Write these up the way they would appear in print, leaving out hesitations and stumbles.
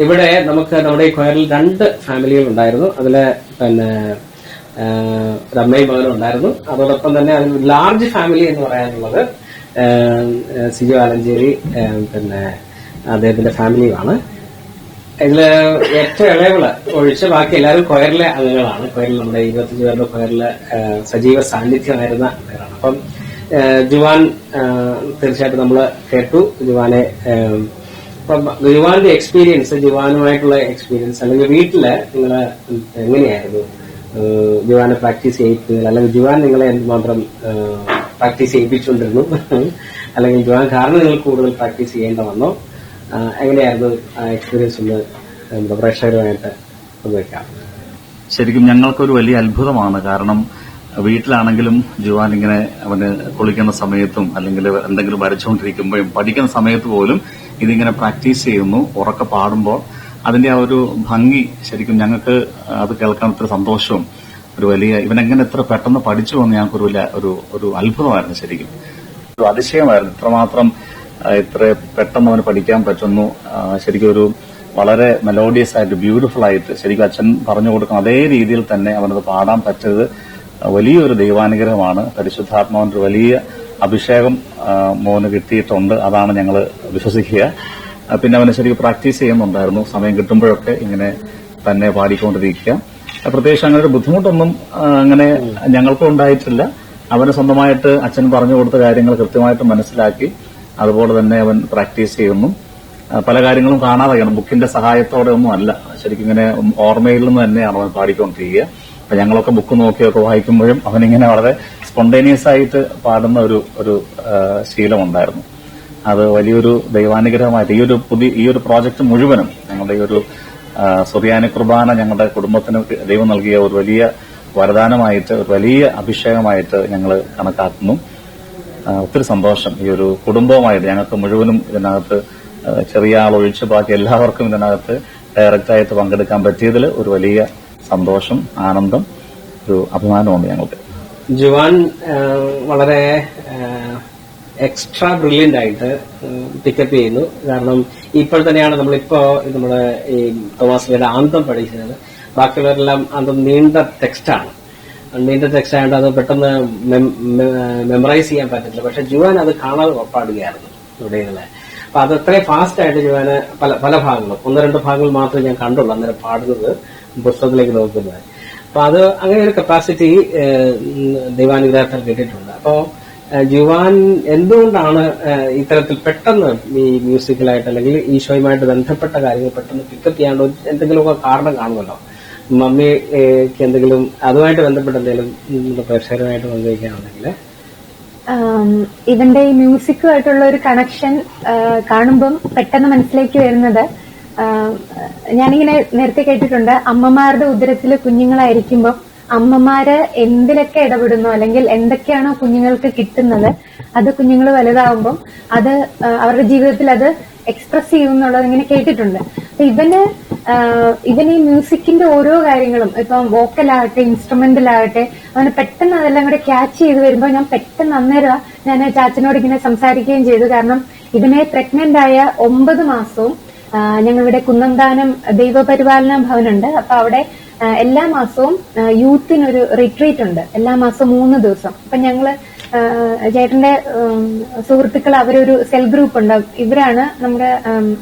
ഇവിടെ നമ്മുടെ ഈ കൊയറിൽ 2 ഫാമിലികൾ ഉണ്ടായിരുന്നു. അതില് പിന്നെ ഒരു അമ്മയും മകനും ഉണ്ടായിരുന്നു. അതോടൊപ്പം തന്നെ അതിൽ ലാർജ് ഫാമിലി എന്ന് പറയാനുള്ളത് സിജു ആലഞ്ചേരി പിന്നെ അദ്ദേഹത്തിന്റെ ഫാമിലിയുമാണ്. ഇതില് ഏറ്റവും ഇളയവള് ഒഴിച്ച് ബാക്കി എല്ലാവരും കൊയറിലെ അംഗങ്ങളാണ്. കൊയറിൽ നമ്മുടെ 25 പേരുടെ കൊയറിലെ സജീവ സാന്നിധ്യമായിരുന്ന പേരാണ്. അപ്പം ജുവാൻ തീർച്ചയായിട്ടും നമ്മൾ കേട്ടു. ജുവാന്റെ എക്സ്പീരിയൻസ്, ജുവാനുമായിട്ടുള്ള എക്സ്പീരിയൻസ്, അല്ലെങ്കിൽ വീട്ടില് നിങ്ങള് എങ്ങനെയായിരുന്നു ജുവാനെ പ്രാക്ടീസ് ചെയ്യിക്കുന്നത്, അല്ലെങ്കിൽ ജുവാൻ നിങ്ങളെ എന്തുമാത്രം പ്രാക്ടീസ് ചെയ്യിപ്പിച്ചുകൊണ്ടിരുന്നു, അല്ലെങ്കിൽ ജുവാൻ കാരണം നിങ്ങൾ കൂടുതൽ പ്രാക്ടീസ് ചെയ്യേണ്ട വന്നോ, എങ്ങനെയായിരുന്നു ആ എക്സ്പീരിയൻസ് ഒന്ന് നമ്മുടെ പ്രേക്ഷകരുമായിട്ട് പങ്കുവയ്ക്കാം? ശരിക്കും ഞങ്ങൾക്കൊരു വലിയ അത്ഭുതമാണ്. കാരണം വീട്ടിലാണെങ്കിലും ജുവാൻ ഇങ്ങനെ അവന് കുളിക്കുന്ന സമയത്തും അല്ലെങ്കിൽ എന്തെങ്കിലും വരച്ചുകൊണ്ടിരിക്കുമ്പോഴും പഠിക്കുന്ന സമയത്ത് പോലും ഇതിങ്ങനെ പ്രാക്ടീസ് ചെയ്യുന്നു. ഉറക്കെ പാടുമ്പോൾ അതിന്റെ ആ ഒരു ഭംഗി ശരിക്കും ഞങ്ങൾക്ക് അത് കേൾക്കാൻ ഇത്ര സന്തോഷവും ഒരു വലിയ ഇവനെങ്ങനെ ഇത്ര പെട്ടെന്ന് പഠിച്ചു എന്ന് ഞങ്ങൾക്കൊരു വലിയ ഒരു അത്ഭുതമായിരുന്നു. ശരിക്കും ഒരു അതിശയമായിരുന്നു. ഇത്രമാത്രം ഇത്ര പെട്ടെന്ന് അവന് പഠിക്കാൻ പറ്റുന്നു. ശരിക്കും ഒരു വളരെ മെലോഡിയസ് ആയിട്ട് ബ്യൂട്ടിഫുൾ ആയിട്ട് ശരിക്കും അച്ഛൻ പറഞ്ഞു കൊടുക്കുന്ന അതേ രീതിയിൽ തന്നെ അവനത് പാടാൻ പറ്റിയത് വലിയൊരു ദൈവാനുഗ്രഹമാണ്. പരിശുദ്ധാത്മാവിന്റെ ഒരു വലിയ അഭിഷേകം മോന് കിട്ടിയിട്ടുണ്ട്. അതാണ് ഞങ്ങൾ വിശ്വസിക്കുക. പിന്നെ അവനെ ശരിക്കും പ്രാക്ടീസ് ചെയ്യുന്നുണ്ടായിരുന്നു. സമയം കിട്ടുമ്പോഴൊക്കെ ഇങ്ങനെ തന്നെ പാടിക്കൊണ്ടിരിക്കുക. പ്രത്യേകിച്ച് അങ്ങനെ ഒരു ബുദ്ധിമുട്ടൊന്നും അങ്ങനെ ഞങ്ങൾക്കും ഉണ്ടായിട്ടില്ല. അവന് സ്വന്തമായിട്ട് അച്ഛൻ പറഞ്ഞു കൊടുത്ത കാര്യങ്ങൾ കൃത്യമായിട്ട് മനസ്സിലാക്കി അതുപോലെ തന്നെ അവൻ പ്രാക്ടീസ് ചെയ്യുന്നു. പല കാര്യങ്ങളും കാണാതെയാണ്, ബുക്കിന്റെ സഹായത്തോടെ ഒന്നും അല്ല, ശരിക്കും ഇങ്ങനെ ഓർമ്മയിൽ നിന്ന് തന്നെയാണ് അവൻ പാടിക്കൊണ്ടിരിക്കുക. അപ്പൊ ഞങ്ങളൊക്കെ ബുക്ക് നോക്കിയൊക്കെ വായിക്കുമ്പോഴും അവനിങ്ങനെ വളരെ സ്പോണ്ടേനിയസ് ആയിട്ട് പാടുന്ന ഒരു ശീലമുണ്ടായിരുന്നു. അത് വലിയൊരു ദൈവാനുഗ്രഹമായിട്ട് ഈ ഒരു പ്രോജക്ട് മുഴുവനും ഞങ്ങളുടെ ഈ ഒരു സുറിയാനി കുർബാന ഞങ്ങളുടെ കുടുംബത്തിന് ദൈവം നൽകിയ ഒരു വലിയ വരദാനമായിട്ട്, ഒരു വലിയ അഭിഷേകമായിട്ട് ഞങ്ങൾ കണക്കാക്കുന്നു. ഒത്തിരി സന്തോഷം. ഈ ഒരു കുടുംബവുമായിട്ട് ഞങ്ങൾക്ക് മുഴുവനും ഇതിനകത്ത് ചെറിയ ആൾ ഒഴിച്ച് ബാക്കി എല്ലാവർക്കും ഇതിനകത്ത് ഡയറക്റ്റായിട്ട് പങ്കെടുക്കാൻ പറ്റിയതിൽ ഒരു വലിയ സന്തോഷം, ആനന്ദം, ഒരു അഭിമാനമുണ്ട് ഞങ്ങൾക്ക്. ജുവാൻ വളരെ എക്സ്ട്രാ ബ്രില്യന്റ് ആയിട്ട് പിക്കപ്പ് ചെയ്യുന്നു. കാരണം ഇപ്പോൾ തന്നെയാണ് നമ്മുടെ ഈ തോമാസ്ലിയുടെ ആന്തം പഠിക്കുന്നത്. ബാക്കിയുള്ളവരെല്ലാം ആന്തം നീണ്ട ടെക്സ്റ്റാണ്. നീണ്ട ടെക്സ്റ്റ് ആയതുകൊണ്ട് അത് പെട്ടെന്ന് മെമ്മറൈസ് ചെയ്യാൻ പറ്റില്ല. പക്ഷെ ജുവാൻ അത് കാണാതെ പാടുകയായിരുന്നു ഇവിടെയുള്ള. അപ്പൊ അത് അത്രയും ഫാസ്റ്റ് ആയിട്ട് ജുവാന് പല ഭാഗങ്ങളും 1-2 ഭാഗങ്ങൾ മാത്രമേ ഞാൻ കണ്ടുള്ളൂ അന്നേരം പാടുന്നത്, പുസ്തകത്തിലേക്ക് നോക്കുന്നത്. അപ്പൊ അത് അങ്ങനെ ഒരു കപ്പാസിറ്റി ദൈവാനുഗ്രഹത്തിൽ കിട്ടിയിട്ടുണ്ട്. അപ്പോ ജുവാൻ എന്തുകൊണ്ടാണ് ഇത്തരത്തിൽ പെട്ടെന്ന് ഈ മ്യൂസിക്കലായിട്ട് അല്ലെങ്കിൽ ഈശോയുമായിട്ട് ബന്ധപ്പെട്ട കാര്യങ്ങൾ പെട്ടെന്ന് പിക്കപ്പ് ചെയ്യാണ്ട് എന്തെങ്കിലുമൊക്കെ കാരണം കാണുമല്ലോ? മമ്മിക്ക് എന്തെങ്കിലും അതുമായിട്ട് ബന്ധപ്പെട്ട എന്തെങ്കിലും പ്രേക്ഷകരുമായിട്ട് പങ്കുവയ്ക്കുകയാണെങ്കിൽ? ഇവന്റെ ഈ മ്യൂസിക്കുമായിട്ടുള്ള ഒരു കണക്ഷൻ കാണുമ്പം പെട്ടെന്ന് മനസ്സിലേക്ക് വരുന്നത്, ഞാനിങ്ങനെ നേരത്തെ കേട്ടിട്ടുണ്ട്, അമ്മമാരുടെ ഉദരത്തില് കുഞ്ഞുങ്ങളായിരിക്കുമ്പോൾ അമ്മമാര് എന്തിലൊക്കെ ഇടപെടുന്നു അല്ലെങ്കിൽ എന്തൊക്കെയാണോ കുഞ്ഞുങ്ങൾക്ക് കിട്ടുന്നത് അത് കുഞ്ഞുങ്ങൾ വലുതാവുമ്പം അത് അവരുടെ ജീവിതത്തിൽ അത് എക്സ്പ്രസ് ചെയ്യുന്നുള്ളത് ഇങ്ങനെ കേട്ടിട്ടുണ്ട്. അപ്പൊ ഇവന് ഈ മ്യൂസിക്കിന്റെ ഓരോ കാര്യങ്ങളും, ഇപ്പം വോക്കലാകട്ടെ ഇൻസ്ട്രുമെന്റലാകട്ടെ, അവന് പെട്ടെന്ന് അതെല്ലാം കൂടെ ക്യാച്ച് ചെയ്ത് വരുമ്പോൾ ഞാൻ പെട്ടെന്ന് അന്നേരം ഞാൻ ചാച്ചനോട് ഇങ്ങനെ സംസാരിക്കുകയും ചെയ്തു. കാരണം ഇതിനെ പ്രഗ്നന്റ് ആയ 9 മാസവും ഞങ്ങളിവിടെ കുന്നന്താനം ദൈവപരിപാലന ഭവനുണ്ട്. അപ്പൊ അവിടെ എല്ലാ മാസവും യൂത്തിനൊരു റിട്രീറ്റ് ഉണ്ട്, എല്ലാ മാസവും 3 ദിവസം. അപ്പൊ ഞങ്ങള് ചേട്ടന്റെ സുഹൃത്തുക്കൾ അവരൊരു സെൽ ഗ്രൂപ്പ് ഉണ്ട്, ഇവരാണ് നമ്മുടെ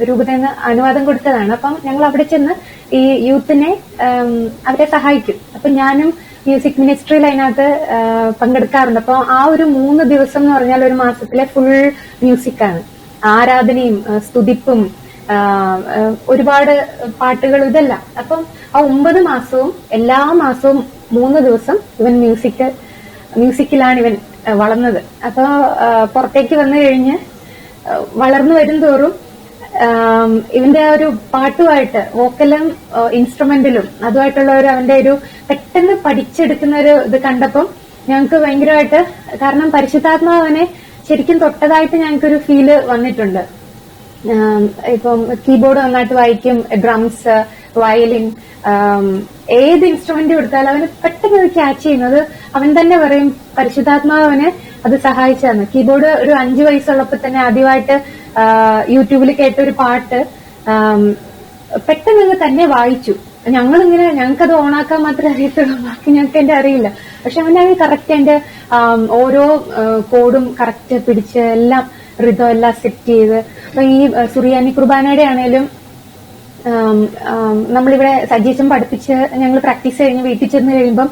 രൂപതയിൽ അനുവാദം കൊടുത്തതാണ്. അപ്പം ഞങ്ങൾ അവിടെ ചെന്ന് ഈ യൂത്തിനെ അവരെ സഹായിക്കും. അപ്പൊ ഞാനും മ്യൂസിക് മിനിസ്ട്രിയിൽ അതിനകത്ത് പങ്കെടുക്കാറുണ്ട്. അപ്പൊ ആ ഒരു 3 ദിവസം എന്ന് പറഞ്ഞാൽ ഒരു മാസത്തിലെ ഫുൾ മ്യൂസിക്കാണ്, ആരാധനയും സ്തുതിപ്പും ഒരുപാട് പാട്ടുകളും ഇതെല്ലാം. അപ്പം ആ 9 മാസവും എല്ലാ മാസവും 3 ദിവസം ഇവൻ മ്യൂസിക്കിലാണ് ഇവൻ വളർന്നത്. അപ്പൊ പുറത്തേക്ക് വന്നു കഴിഞ്ഞ് വളർന്നു വരും തോറും ഇവന്റെ ഒരു പാട്ടുമായിട്ട് വോക്കലും ഇൻസ്ട്രുമെന്റിലും അതുമായിട്ടുള്ള അവന്റെ ഒരു പെട്ടെന്ന് പഠിച്ചെടുക്കുന്ന ഒരു ഇത് കണ്ടപ്പം ഞങ്ങൾക്ക് ഭയങ്കരമായിട്ട്, കാരണം പരിശുദ്ധാത്മാവനെ ശരിക്കും തൊട്ടതായിട്ട് ഞങ്ങൾക്കൊരു ഫീല് വന്നിട്ടുണ്ട്. ഇപ്പം കീബോർഡ് നന്നായിട്ട് വായിക്കും, ഡ്രംസ്, വയലിൻ, ഏത് ഇൻസ്ട്രുമെന്റ് കൊടുത്താലും അവന് പെട്ടെന്ന് അത് ക്യാച്ച് ചെയ്യുന്നത്. അവൻ തന്നെ പറയും പരിശുദ്ധാത്മാവ് അവന് അത് സഹായിച്ചാണ്. കീബോർഡ് ഒരു 5 വയസ്സുള്ളപ്പോ തന്നെ ആദ്യമായിട്ട് യൂട്യൂബിൽ കേട്ട ഒരു പാട്ട് പെട്ടെന്ന് തന്നെ വായിച്ചു. ഞങ്ങൾക്കത് ഓണാക്കാൻ മാത്രമേ അറിയത്തുള്ളൂ, ബാക്കി ഞങ്ങൾക്ക് എന്റെ അറിയില്ല. പക്ഷെ അവനാണ് കറക്റ്റ് എന്റെ ഓരോ കോഡും കറക്റ്റ് പിടിച്ച് എല്ലാം ഋതം എല്ലാം സെറ്റ് ചെയ്ത്. അപ്പൊ ഈ സുറിയാനി കുർബാനയുടെ ആണേലും നമ്മളിവിടെ സജീസം പഠിപ്പിച്ച് ഞങ്ങൾ പ്രാക്ടീസ് കഴിഞ്ഞ് വീട്ടിൽ ചെന്ന് കഴിയുമ്പം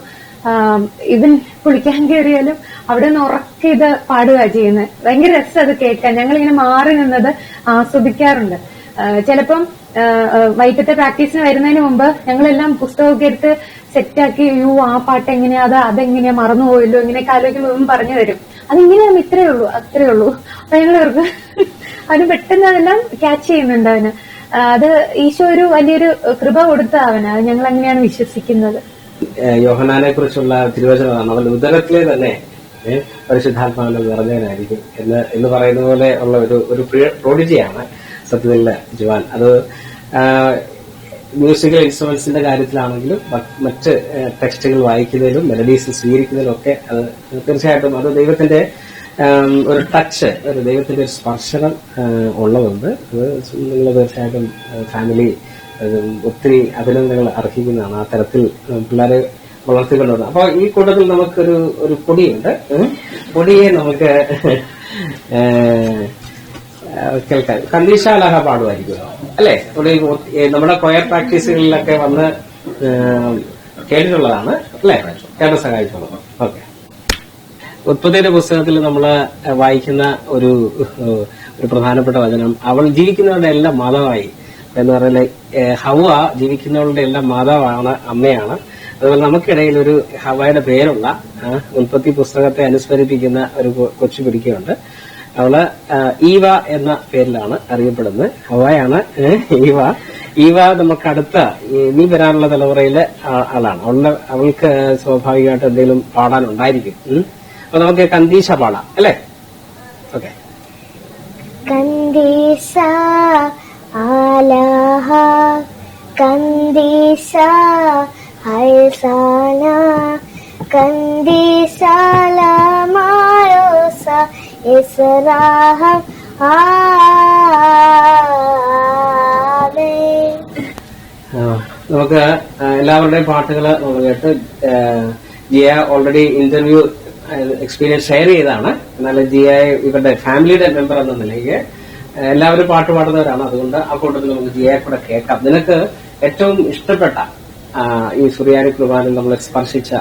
ഇവൻ കുളിക്കാൻ കയറിയാലും അവിടെ നിന്ന് ഉറക്കെ ഇത് പാടുക ചെയ്യുന്നത്. ഭയങ്കര രസം അത് കേൾക്കാൻ. ഞങ്ങളിങ്ങനെ മാറി നിന്നത് ആസ്വദിക്കാറുണ്ട്. ചിലപ്പം വൈകിട്ടത്തെ പ്രാക്ടീസിന് വരുന്നതിന് മുമ്പ് ഞങ്ങളെല്ലാം പുസ്തകമൊക്കെ എടുത്ത് സെറ്റാക്കി, ആ പാട്ട് എങ്ങനെയാ, അതെങ്ങനെയാ, മറന്നുപോയല്ലോ, ഇങ്ങനെയൊക്കെ ആലോചിക്കുമ്പോൾ ഇവൻ പറഞ്ഞു തരും. അതിങ്ങനെയാണ്, അത്രേ ഉള്ളൂ. അപ്പൊ ഞങ്ങൾ അവന് പെട്ടെന്ന് അതെല്ലാം ക്യാച്ച് ചെയ്യുന്നുണ്ട്. അത് ഈശോ ഒരു വലിയൊരു കൃപ കൊടുത്ത അവന്. അത് ഞങ്ങൾ അങ്ങനെയാണ് വിശ്വസിക്കുന്നത്. യോഹന്നാനെ കുറിച്ചുള്ള തിരുവചനമാണ്, അവൻ ഉദരത്തിലെ തന്നെ പരിശുദ്ധാത്മാവിനെ നിറഞ്ഞവനായിരിക്കും എന്ന് പറയുന്ന പോലെ ഉള്ള ഒരു പ്രോഡിജിയാണ് സത്യത്തിൽ ജുവാൻ. അത് മ്യൂസിക്കൽ ഇൻസ്ട്രുമെന്റ്സിന്റെ കാര്യത്തിലാണെങ്കിലും മറ്റ് ടെക്സ്റ്റുകൾ വായിക്കുന്നതിലും മെലഡീസ് സ്വീകരിക്കുന്നതിലും ഒക്കെ അത് തീർച്ചയായിട്ടും അത് ദൈവത്തിന്റെ ഒരു ടച്ച്, ഒരു ദൈവത്തിന്റെ ഒരു സ്പർശനം ഉള്ളതുണ്ട്. അത് നിങ്ങൾ തീർച്ചയായിട്ടും ഫാമിലി ഒത്തിരി അഭിനന്ദനങ്ങൾ അർഹിക്കുന്നതാണ്. ആ തരത്തിൽ പിള്ളേരെ വളർത്തിക്കൊണ്ടുവന്നത്. അപ്പൊ ഈ കൂട്ടത്തിൽ നമുക്കൊരു പൊടിയുണ്ട്. പൊടിയെ നമുക്ക് കേൾക്കാൻ കണ്ടീഷാലഹ പാടുമായിരിക്കുമല്ലോ അല്ലെ? നമ്മുടെ കൊയർ പ്രാക്ടീസുകളിലൊക്കെ വന്ന് കേട്ടിട്ടുള്ളതാണ് അല്ലെ? കേട്ട സഹായിച്ചോളൂ. ഓക്കെ. ഉത്പത്തിയുടെ പുസ്തകത്തിൽ നമ്മൾ വായിക്കുന്ന ഒരു പ്രധാനപ്പെട്ട വചനം, അവൾ ജീവിക്കുന്നവരുടെ എല്ലാം മാതാവായി എന്ന് പറഞ്ഞാൽ ഹവ ജീവിക്കുന്നവരുടെ എല്ലാം മാതാവാണ്, അമ്മയാണ്. അതുപോലെ നമുക്കിടയിൽ ഒരു ഹവയുടെ പേരുള്ള ഉൽപ്പത്തി പുസ്തകത്തെ അനുസ്മരിപ്പിക്കുന്ന ഒരു കൊച്ചു പിടിക്കുന്നുണ്ട്. അവള് ഈവ എന്ന പേരിലാണ് അറിയപ്പെടുന്നത്. ഹവയാണ് ഈവ നമുക്ക് അടുത്ത ഇനി വരാനുള്ള തലമുറയിലെ ആളാണ്. അവൾക്ക് സ്വാഭാവികമായിട്ട് എന്തെങ്കിലും പാടാനുണ്ടായിരിക്കും. അപ്പൊ നമുക്ക് കന്ദീശ പാടാം അല്ലേ? ഓക്കെ. കന്ദീശ ആലാഹ കന്ദീശ ഹൈസാന കന്ദീശ ലമാരോസ ഇസ്രാഹ ആമേൻ. നമുക്ക് എല്ലാവരുടെയും പാട്ടുകൾ നമ്മൾ കേട്ട് Jiya already interview experience share ചെയ്താണ്. എന്നാൽ ജിയയെ ഇവരുടെ ഫാമിലിയുടെ മെമ്പർ എന്ന നിലയ്ക്ക് എല്ലാവരും പാട്ട് പാടുന്നവരാണ്. അതുകൊണ്ട് ആ കൂട്ടത്തിൽ നമുക്ക് ജിയയെ കൂടെ കേൾക്കാം. നിനക്ക് ഏറ്റവും ഇഷ്ടപ്പെട്ട ഈ സുറിയാനി കുർബാനയിൽ നമ്മൾ സ്പർശിച്ച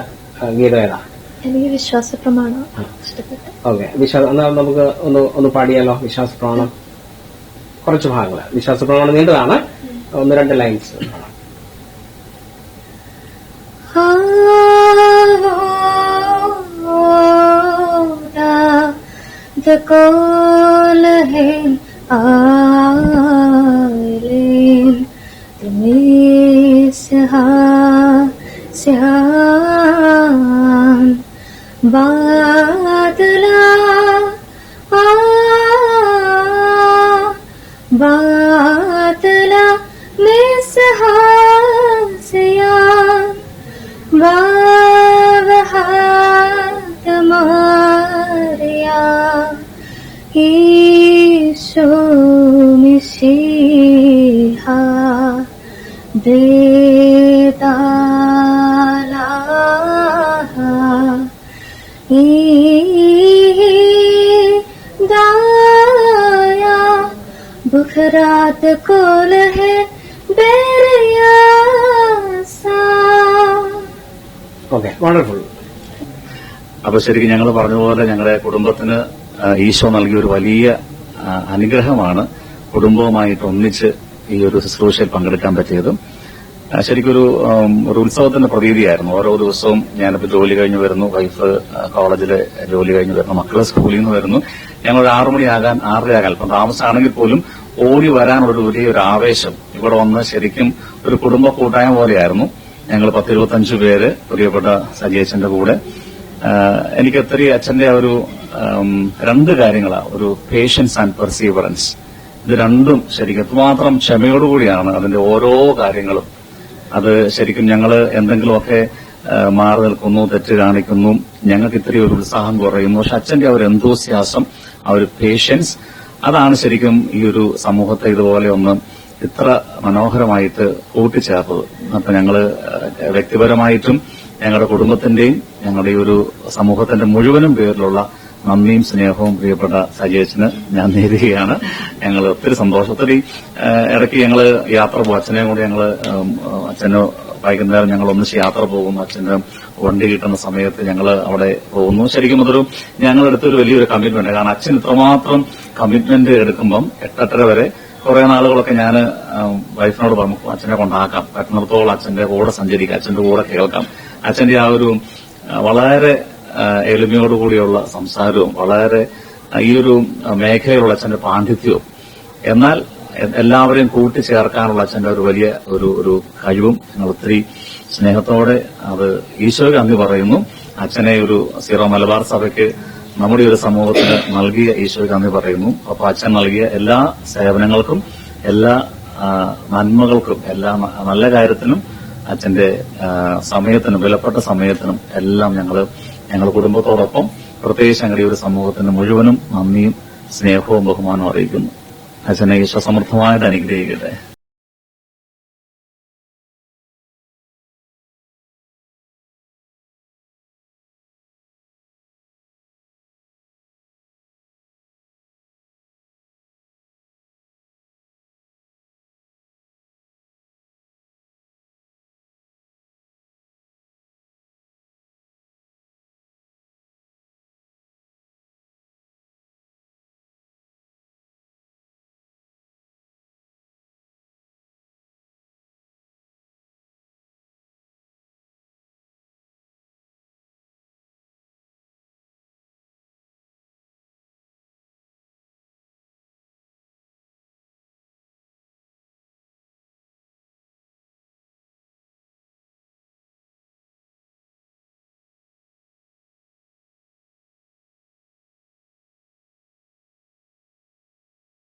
ഗീതം ഏതാ? എനിക്ക് വിശ്വാസപ്രമാണം ഇഷ്ടപ്പെട്ടു. ഓക്കെ. എന്നാൽ നമുക്ക് ഒന്ന് പാടിയാലോ വിശ്വാസപ്രമാണം? കുറച്ച് ഭാഗങ്ങൾ. വിശ്വാസപ്രമാണം നീണ്ടതാണ്, 1-2 ലൈൻസ് പാടാം. बादला में सहासियां बावहात मारिया ईशो मिशीहा देताला दाया बुखरात कोल है ഓക്കെ. വണ്ടർഫുൾ. അപ്പൊ ശരിക്കും ഞങ്ങൾ പറഞ്ഞതുപോലെ ഞങ്ങളുടെ കുടുംബത്തിന് ഈശോ നൽകിയ ഒരു വലിയ അനുഗ്രഹമാണ് കുടുംബവുമായിട്ട് ഒന്നിച്ച് ഈ ഒരു ശുശ്രൂഷയിൽ പങ്കെടുക്കാൻ പറ്റിയതും. ശരിക്കൊരു ഉത്സവത്തിന്റെ പ്രതീതിയായിരുന്നു. ഓരോ ദിവസവും ഞാനിപ്പോൾ ജോലി കഴിഞ്ഞ് വരുന്നു, വൈഫ് കോളേജിലെ ജോലി കഴിഞ്ഞ് വരുന്നു, മക്കളെ സ്കൂളിൽ നിന്ന് വരുന്നു. ഞങ്ങൾ 6 മണിയാകാൻ 6:30 അല്പം താമസമാണെങ്കിൽ പോലും ഓടി വരാനുള്ള വലിയൊരു ആവേശം ഇവിടെ വന്ന് ശരിക്കും ഒരു കുടുംബ കൂട്ടായ്മ പോലെയായിരുന്നു. ഞങ്ങൾ 10-25 പേര് പ്രിയപ്പെട്ട സജീശന്റെ കൂടെ. എനിക്ക് ഒത്തിരി അച്ഛന്റെ ഒരു 2 കാര്യങ്ങളാണ്, ഒരു പേഷ്യൻസ് ആൻഡ് പെർസീവറൻസ്. ഇത് രണ്ടും ശരിക്കും എത്രമാത്രം ക്ഷമയോടുകൂടിയാണ് അതിന്റെ ഓരോ കാര്യങ്ങളും. അത് ശരിക്കും ഞങ്ങൾ എന്തെങ്കിലുമൊക്കെ മാറി നിൽക്കുന്നു, തെറ്റ് കാണിക്കുന്നു, ഞങ്ങൾക്ക് ഇത്തിരി ഒരു ഉത്സാഹം കുറയുന്നു. പക്ഷെ അച്ഛന്റെ ആ ഒരു എന്തൂസിയാസം, ആ ഒരു പേഷ്യൻസ്, അതാണ് ശരിക്കും ഈ ഒരു സമൂഹത്തെ ഇതുപോലെ ഒന്ന് ഇത്ര മനോഹരമായിട്ട് കൂട്ടിച്ചേർത്തത്. അപ്പൊ ഞങ്ങള് വ്യക്തിപരമായിട്ടും ഞങ്ങളുടെ കുടുംബത്തിന്റെയും ഞങ്ങളുടെ ഈ ഒരു സമൂഹത്തിന്റെ മുഴുവനും പേരിലുള്ള നന്ദിയും സ്നേഹവും പ്രിയപ്പെട്ട സജേഷിന് ഞാൻ നേരുകയാണ്. ഞങ്ങൾ ഒത്തിരി സന്തോഷത്തിൽ ഇടയ്ക്ക് ഞങ്ങള് യാത്ര പോകും. അച്ഛനെയും കൂടി ഞങ്ങള് അച്ഛന് വൈകുന്നേരം ഞങ്ങൾ ഒന്നിച്ച് യാത്ര പോകുന്നു. അച്ഛന് വണ്ടി കിട്ടുന്ന സമയത്ത് ഞങ്ങൾ അവിടെ പോകുന്നു. ശരിക്കും അതൊരു ഞങ്ങളെടുത്തൊരു വലിയൊരു കമ്മിറ്റ്മെന്റ്. കാരണം അച്ഛൻ ഇത്രമാത്രം കമ്മിറ്റ്മെന്റ് എടുക്കുമ്പം 8:30 വരെ കുറെ നാളുകളൊക്കെ ഞാൻ വൈഫിനോട് പറഞ്ഞു അച്ഛനെ കൊണ്ടാക്കാം, പറ്റുന്നിടത്തോളം അച്ഛന്റെ കൂടെ സഞ്ചരിക്കാം, അച്ഛന്റെ കൂടെ കേൾക്കാം. അച്ഛന്റെ ആ ഒരു വളരെ എളിമയോടുകൂടിയുള്ള സംസാരവും വളരെ ഈ ഒരു മേഖലയിലുള്ള അച്ഛന്റെ പാണ്ഡിത്യവും എന്നാൽ എല്ലാവരെയും കൂട്ടിച്ചേർക്കാനുള്ള അച്ഛന്റെ ഒരു വലിയ ഒരു കഴിവും ഞങ്ങൾ ഒത്തിരി സ്നേഹത്തോടെ അത് ഈശോയ്ക്ക് നന്ദി പറയുന്നു. അച്ഛനെ ഒരു സീറോ മലബാർ സഭയ്ക്ക് നമ്മുടെ ഒരു സമൂഹത്തിന് നൽകിയ ഈശോയ്ക്ക് നന്ദി പറയുന്നു. അപ്പൊ അച്ഛൻ നൽകിയ എല്ലാ സേവനങ്ങൾക്കും എല്ലാ നന്മകൾക്കും എല്ലാ നല്ല കാര്യത്തിനും അച്ഛന്റെ സമയത്തിനും വിലപ്പെട്ട സമയത്തിനും എല്ലാം ഞങ്ങൾ കുടുംബത്തോടൊപ്പം പ്രത്യേകിച്ച് ഞങ്ങളുടെ ഒരു സമൂഹത്തിന് മുഴുവനും നന്ദിയും സ്നേഹവും ബഹുമാനവും അറിയിക്കുന്നു. അച്ഛനെ ഈശോ സമൃദ്ധമായിട്ട് അനുഗ്രഹിക്കട്ടെ.